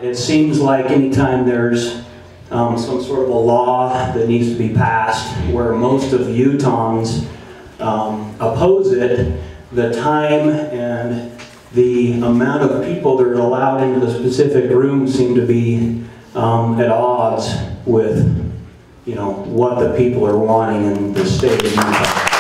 It seems like anytime there's some sort of a law that needs to be passed where most of Utahns oppose it, the time and the amount of people that are allowed into the specific room seem to be at odds with, you know, what the people are wanting in the state of Utah.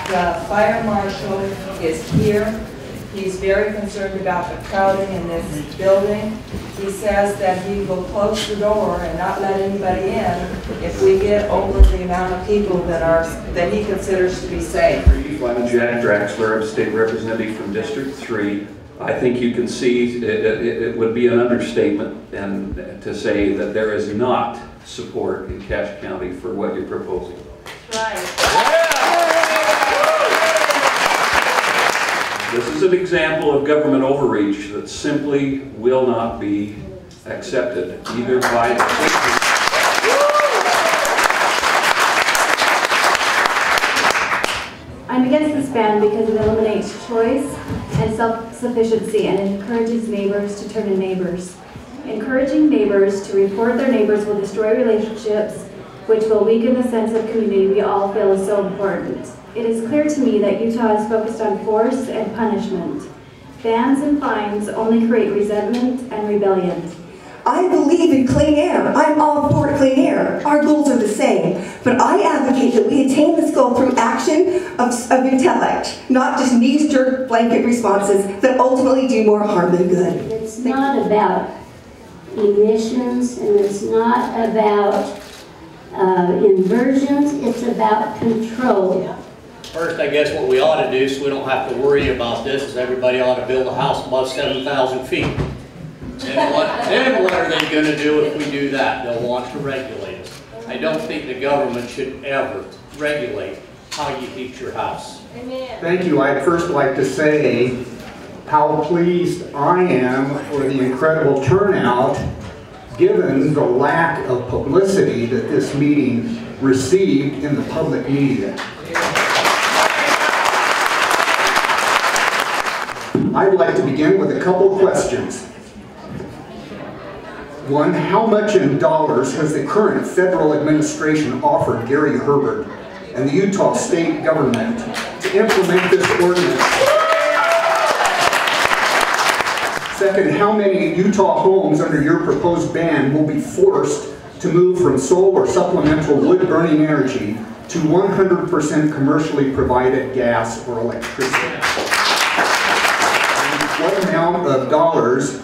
The fire marshal is here. He's very concerned about the crowding in this building. He says that he will close the door and not let anybody in if we get over the amount of people that he considers to be safe. I'm Jack Draxler, I'm State Representative from District 3. I think you can see it would be an understatement and to say that there is not support in Cache County for what you're proposing. Right. This is an example of government overreach that simply will not be accepted either by the citizens. I'm against this ban because it eliminates choice and self-sufficiency and encourages neighbors to turn to neighbors. Encouraging neighbors to report their neighbors will destroy relationships, which will weaken the sense of community we all feel is so important. It is clear to me that Utah is focused on force and punishment. Bans and fines only create resentment and rebellion. I believe in clean air. I'm all for clean air. Our goals are the same. But I advocate that we attain this goal through action of intellect, not just knee-jerk blanket responses that ultimately do more harm than good. It's not about emissions, and it's not about inversions. It's about control. First, I guess what we ought to do, so we don't have to worry about this, is everybody ought to build a house above 7,000 feet. Then what are they going to do if we do that? They'll want to regulate us. I don't think the government should ever regulate how you heat your house. Amen. Thank you. I'd first like to say how pleased I am for the incredible turnout given the lack of publicity that this meeting received in the public media. I'd like to begin with a couple questions. One, how much in dollars has the current federal administration offered Gary Herbert and the Utah state government to implement this ordinance? Second, how many Utah homes under your proposed ban will be forced to move from sole or supplemental wood-burning energy to 100% commercially provided gas or electricity? What amount of dollars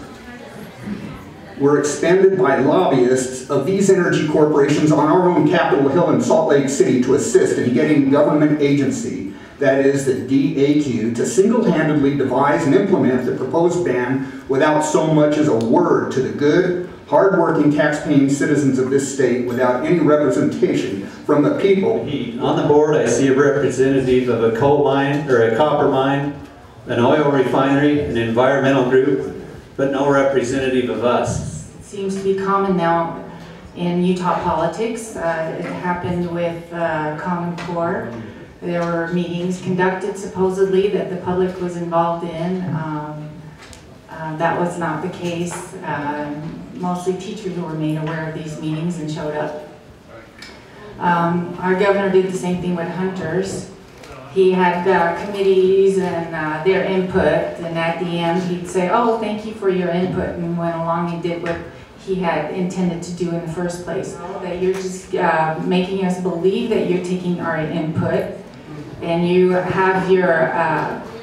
were expended by lobbyists of these energy corporations on our own Capitol Hill in Salt Lake City to assist in getting government agency, that is the DAQ, to single-handedly devise and implement the proposed ban without so much as a word to the good, hard-working, tax-paying citizens of this state without any representation from the people? On the board, I see a representative of a coal mine, or a copper mine, an oil refinery, an environmental group, but no representative of us. It seems to be common now in Utah politics. It happened with Common Core. There were meetings conducted supposedly that the public was involved in. That was not the case. Mostly teachers were made aware of these meetings and showed up. Our governor did the same thing with hunters. He had committees and their input, and at the end he'd say, oh, thank you for your input, and went along and did what he had intended to do in the first place. That you're just making us believe that you're taking our input, and you have your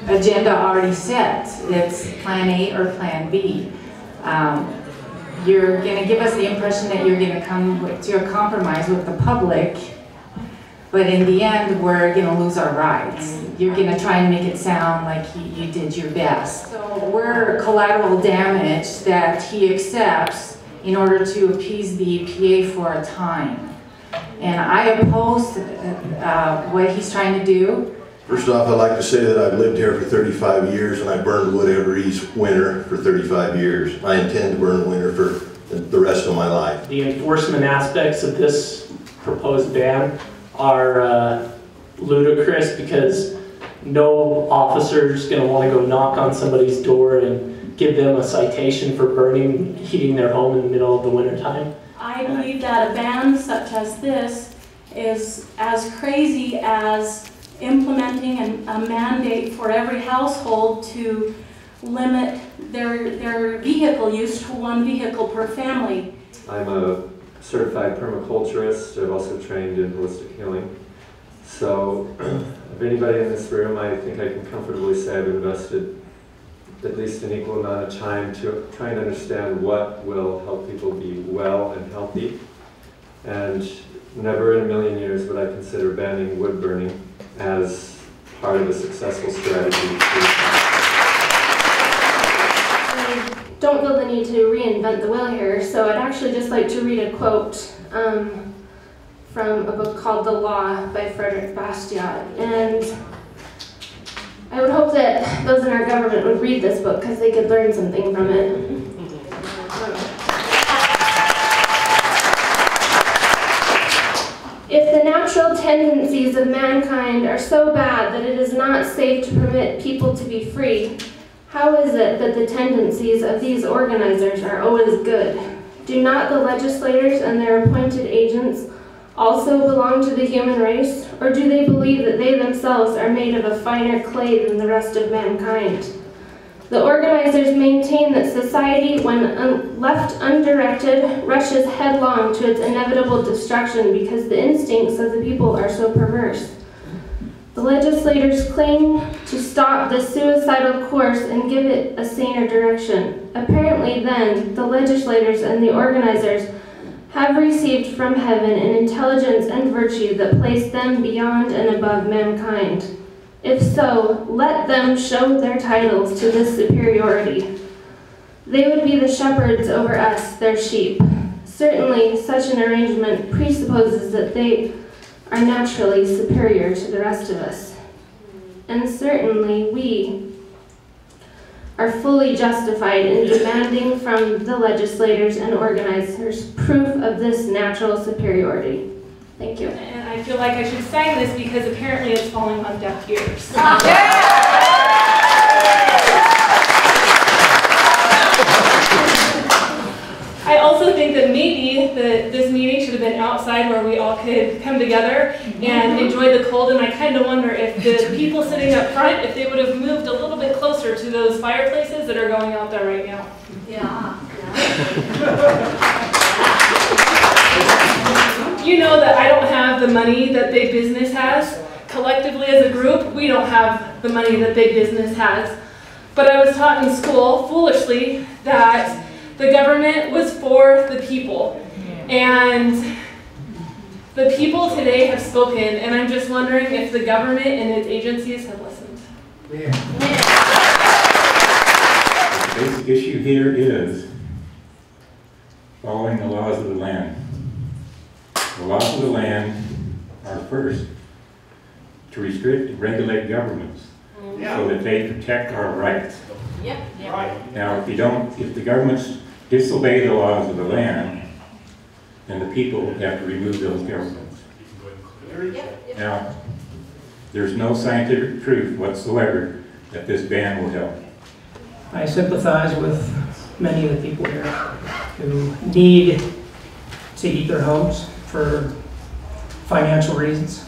agenda already set. It's plan A or plan B. You're going to give us the impression that you're going to come to a compromise with the public, but in the end, we're going to lose our rights. You're going to try and make it sound like you did your best. So we're collateral damage that he accepts in order to appease the EPA for a time. And I oppose what he's trying to do. First off, I'd like to say that I've lived here for 35 years and I burned wood every winter for 35 years. I intend to burn winter for the rest of my life. The enforcement aspects of this proposed ban are ludicrous because no officer's going to want to go knock on somebody's door and give them a citation for burning, heating their home in the middle of the wintertime. I believe that a ban such as this is as crazy as implementing a mandate for every household to limit their vehicle use to one vehicle per family. I'm a certified permaculturist. I've also trained in holistic healing. So, of anybody in this room, I think I can comfortably say I've invested at least an equal amount of time to try and understand what will help people be well and healthy. And never in a million years would I consider banning wood burning as part of a successful strategy. I don't feel the need to reinvent the wheel here, so I'd actually just like to read a quote from a book called The Law by Frederick Bastiat. And I would hope that those in our government would read this book because they could learn something from it. If the natural tendencies of mankind are so bad that it is not safe to permit people to be free, how is it that the tendencies of these organizers are always good? Do not the legislators and their appointed agents also belong to the human race, or do they believe that they themselves are made of a finer clay than the rest of mankind? The organizers maintain that society, when left undirected, rushes headlong to its inevitable destruction because the instincts of the people are so perverse. The legislators claim to stop this suicidal course and give it a saner direction. Apparently then, the legislators and the organizers have received from heaven an intelligence and virtue that place them beyond and above mankind. If so, let them show their titles to this superiority. They would be the shepherds over us, their sheep. Certainly, such an arrangement presupposes that they are naturally superior to the rest of us. And certainly, we are fully justified in demanding from the legislators and organizers proof of this natural superiority. Thank you. And I feel like I should sign this because apparently it's falling on deaf ears. I also think that maybe this meeting should have been outside where we all could come together and enjoy the cold, and I kind of wonder if the people sitting up front, if they would have moved a little bit closer to those fireplaces that are going out there right now. Yeah. You know that I don't have the money that big business has. Collectively as a group, we don't have the money that big business has. But I was taught in school, foolishly, that the government was for the people. And the people today have spoken, and I'm just wondering if the government and its agencies have listened. The basic issue here is following the laws of the land. The laws of the land are first to restrict and regulate governments so that they protect our rights. Now, if the governments disobey the laws of the land, then the people have to remove those governments. Now, there's no scientific proof whatsoever that this ban will help. I sympathize with many of the people here who need to heat their homes for financial reasons.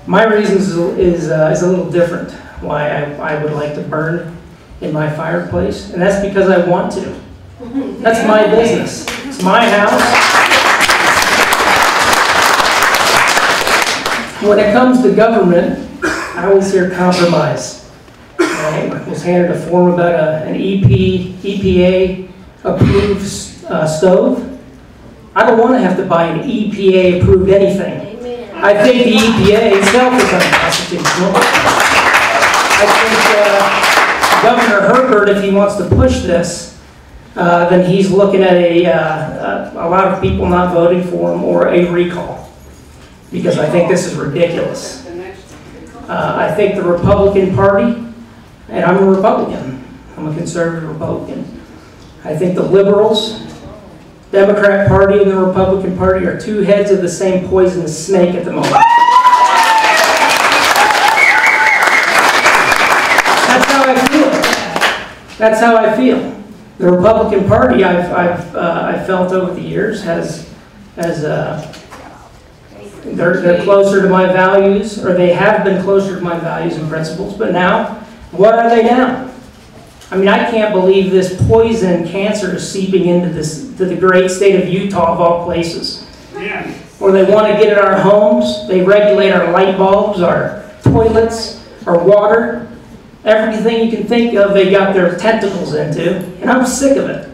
My reasons is a little different why I would like to burn in my fireplace, and that's because I want to. That's my business. It's my house. When it comes to government, I always hear compromise. I was handed a form about an EPA approved stove. I don't want to have to buy an EPA approved anything. I think the EPA itself is unconstitutional. I think Governor Herbert, if he wants to push this, then he's looking at a lot of people not voting for him or a recall, because I think this is ridiculous. I think the Republican Party, and I'm a Republican, I'm a conservative Republican, I think the liberals, Democrat Party and the Republican Party are two heads of the same poisonous snake at the moment. how I feel. That's how I feel. The Republican Party, I've felt over the years, they're closer to my values, or they have been closer to my values and principles. But now, what are they now? I mean, I can't believe this poison cancer is seeping into the great state of Utah, of all places. Yeah. Where they want to get at our homes, they regulate our light bulbs, our toilets, our water, everything you can think of, they got their tentacles into, and I'm sick of it.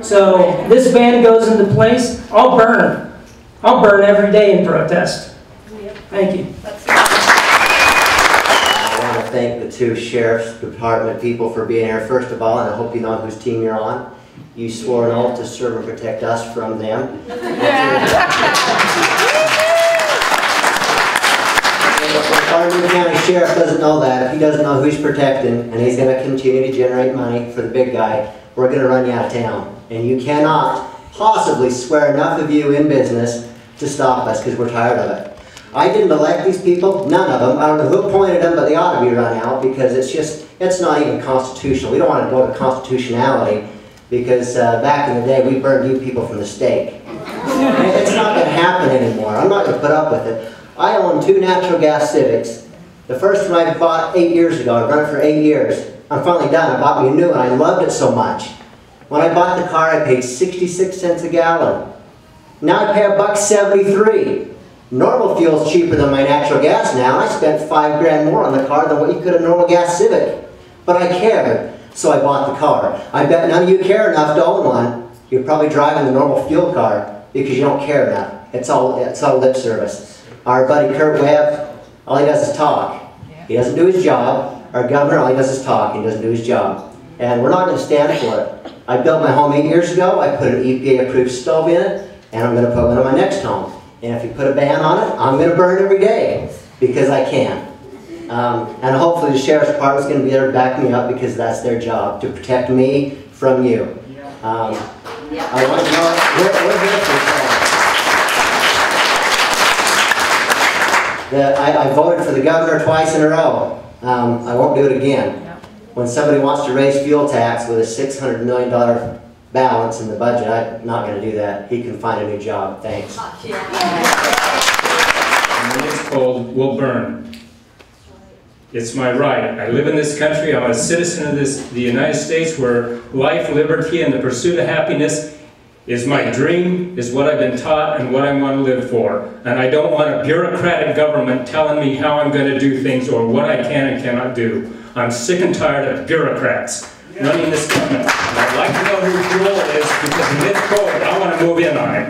So this ban goes into place, I'll burn. I'll burn every day in protest. Thank you. I want to thank the two Sheriff's Department people for being here, first of all, and I hope you know whose team you're on. You swore an oath to serve and protect us from them. Our new county sheriff doesn't know that. If he doesn't know who he's protecting, and he's going to continue to generate money for the big guy, we're going to run you out of town. And you cannot possibly swear enough of you in business to stop us, because we're tired of it. I didn't elect these people, none of them. I don't know who appointed them, but they ought to be run out, because it's not even constitutional. We don't want to go to constitutionality, because back in the day, we burned you people from the stake. It's not going to happen anymore. I'm not going to put up with it. I own 2 natural gas Civics. The first one I bought 8 years ago. I've run it for 8 years. I'm finally done. I bought me a new one. I loved it so much. When I bought the car, I paid 66 cents a gallon. Now I pay $1.73. Normal fuel's cheaper than my natural gas now. I spent $5 grand more on the car than what you could a normal gas Civic. But I cared, so I bought the car. I bet none of you care enough to own one. You're probably driving the normal fuel car because you don't care enough. It's all lip service. Our buddy Kurt Webb, all he does is talk. He doesn't do his job. Our governor, all he does is talk. He doesn't do his job. And we're not going to stand for it. I built my home 8 years ago. I put an EPA-approved stove in it, and I'm going to put one in my next home. And if you put a ban on it, I'm going to burn every day because I can. And hopefully the Sheriff's Department is going to be there to back me up, because that's their job, to protect me from you. I want to know, we're here for I voted for the governor twice in a row. I won't do it again. When somebody wants to raise fuel tax with a $600 million balance in the budget, I'm not going to do that. He can find a new job. Thanks. When it's cold, we'll burn. It's my right. I live in this country. I'm a citizen of the United States, where life, liberty, and the pursuit of happiness is my dream, is what I've been taught, and what I want to live for. And I don't want a bureaucratic government telling me how I'm going to do things or what I can and cannot do. I'm sick and tired of bureaucrats running this government. And I'd like to know whose role it is, because in this court, I want to move in on it.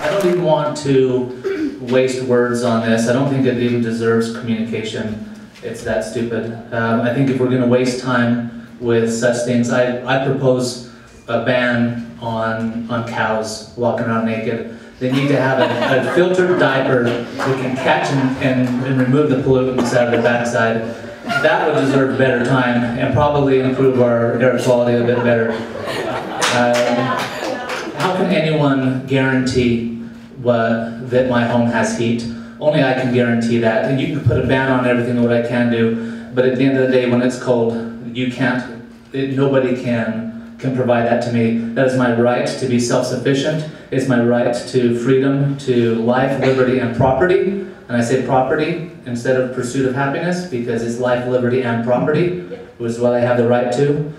I don't even want to waste words on this. I don't think it even deserves communication. It's that stupid. I think if we're going to waste time with such things, I propose a ban on cows walking around naked. They need to have a filtered diaper that can catch and remove the pollutants out of their backside. That would deserve better time and probably improve our air quality a bit better. How can anyone guarantee that my home has heat? Only I can guarantee that. And you can put a ban on everything what I can do, but at the end of the day, when it's cold, you can't. Nobody can provide that to me. That is my right to be self-sufficient. It's my right to freedom, to life, liberty, and property. And I say property instead of pursuit of happiness, because it's life, liberty, and property, which is what I have the right to.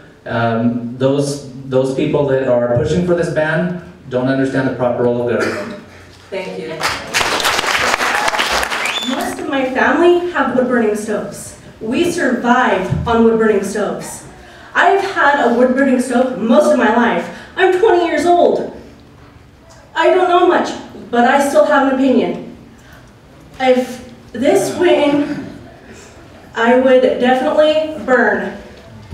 Those people that are pushing for this ban don't understand the proper role of government. Thank you. Most of my family have wood-burning stoves. We survive on wood-burning stoves. I've had a wood-burning stove most of my life. I'm 20 years old. I don't know much, but I still have an opinion. If this win, I would definitely burn.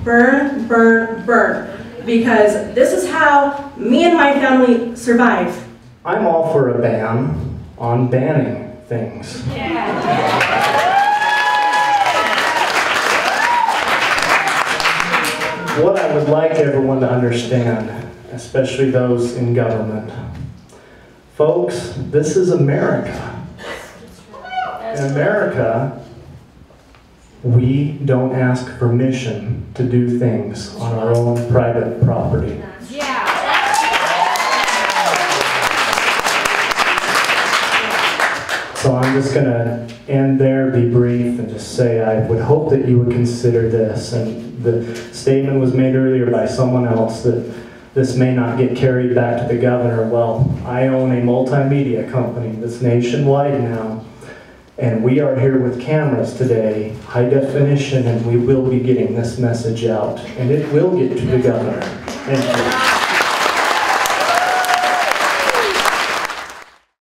Burn, burn, burn. Because this is how me and my family survive. I'm all for a ban on banning things. What I would like everyone to understand, especially those in government, folks, this is America. In America, We don't ask permission to do things on our own private property. So I'm just going to end there, be brief, and just say I would hope that you would consider this. And the statement was made earlier by someone else that this may not get carried back to the governor. Well, I own a multimedia company that's nationwide now, and we are here with cameras today, high definition, and we will be getting this message out, and it will get to the governor. Thank you.